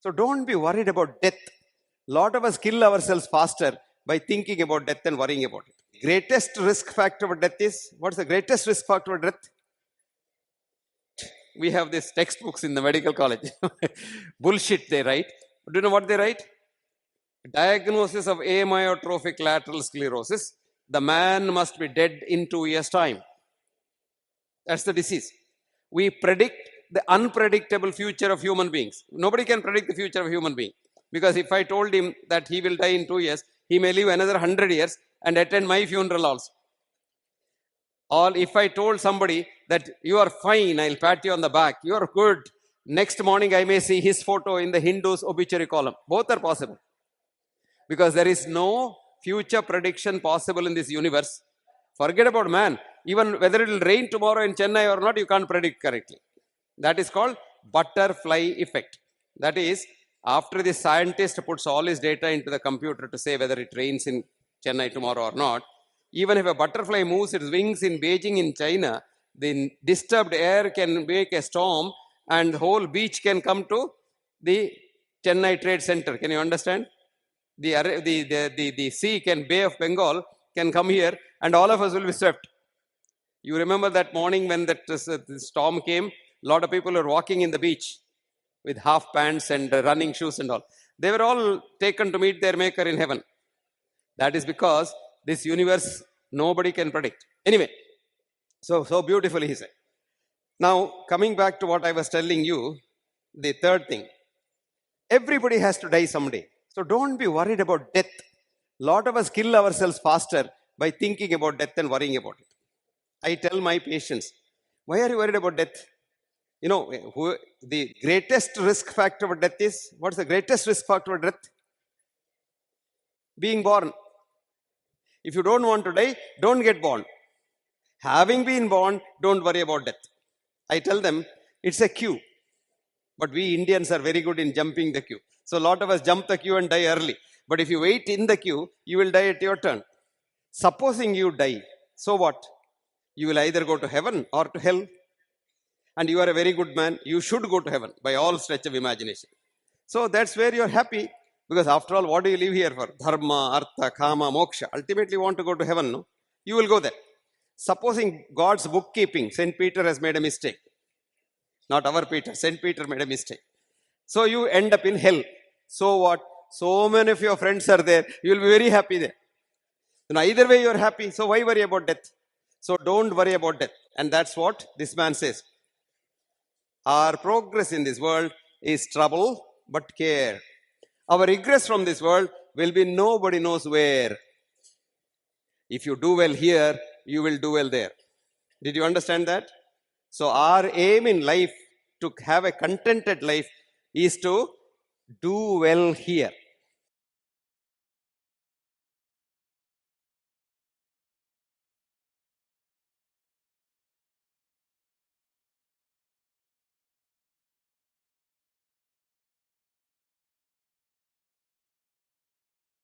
So don't be worried about death. Lot of us kill ourselves faster by thinking about death and worrying about it. Greatest risk factor for death is, what's the greatest risk factor for death? We have these textbooks in the medical college. Bullshit they write. Do you know what they write? Diagnosis of amyotrophic lateral sclerosis. The man must be dead in 2 years' time. That's the disease. We predict the unpredictable future of human beings. Nobody can predict the future of a human being. Because if I told him that he will die in 2 years, he may live another 100 years and attend my funeral also. Or if I told somebody that you are fine, I'll pat you on the back, you are good. Next morning I may see his photo in the Hindu's obituary column. Both are possible. Because there is no future prediction possible in this universe. Forget about man. Even whether it will rain tomorrow in Chennai or not, you can't predict correctly. That is called butterfly effect. That is, after the scientist puts all his data into the computer to say whether it rains in Chennai tomorrow or not, even if a butterfly moves its wings in Beijing in China, the disturbed air can make a storm and the whole beach can come to the Chennai Trade Center. Can you understand? The sea can, Bay of Bengal can come here and all of us will be swept. You remember that morning when that storm came? A lot of people were walking in the beach with half pants and running shoes and all. They were all taken to meet their maker in heaven. That is because this universe nobody can predict. Anyway, so beautifully he said. Now, coming back to what I was telling you, the third thing. Everybody has to die someday. So don't be worried about death. Lot of us kill ourselves faster by thinking about death and worrying about it. I tell my patients, why are you worried about death? You know, the greatest risk factor for death is, what's the greatest risk factor for death? Being born. If you don't want to die, don't get born. Having been born, don't worry about death. I tell them, it's a queue. But we Indians are very good in jumping the queue. So a lot of us jump the queue and die early. But if you wait in the queue, you will die at your turn. Supposing you die, so what? You will either go to heaven or to hell. And you are a very good man. You should go to heaven by all stretch of imagination. So that's where you're happy. Because after all, what do you live here for? Dharma, artha, kama, moksha. Ultimately you want to go to heaven, no? You will go there. Supposing God's bookkeeping, St. Peter has made a mistake. Not our Peter, St. Peter made a mistake. So you end up in hell. So what? So many of your friends are there. You will be very happy there. Now either way you are happy. So why worry about death? So don't worry about death. And that's what this man says. Our progress in this world is trouble but care. Our regress from this world will be nobody knows where. If you do well here, you will do well there. Did you understand that? So our aim in life to have a contented life is to do well here.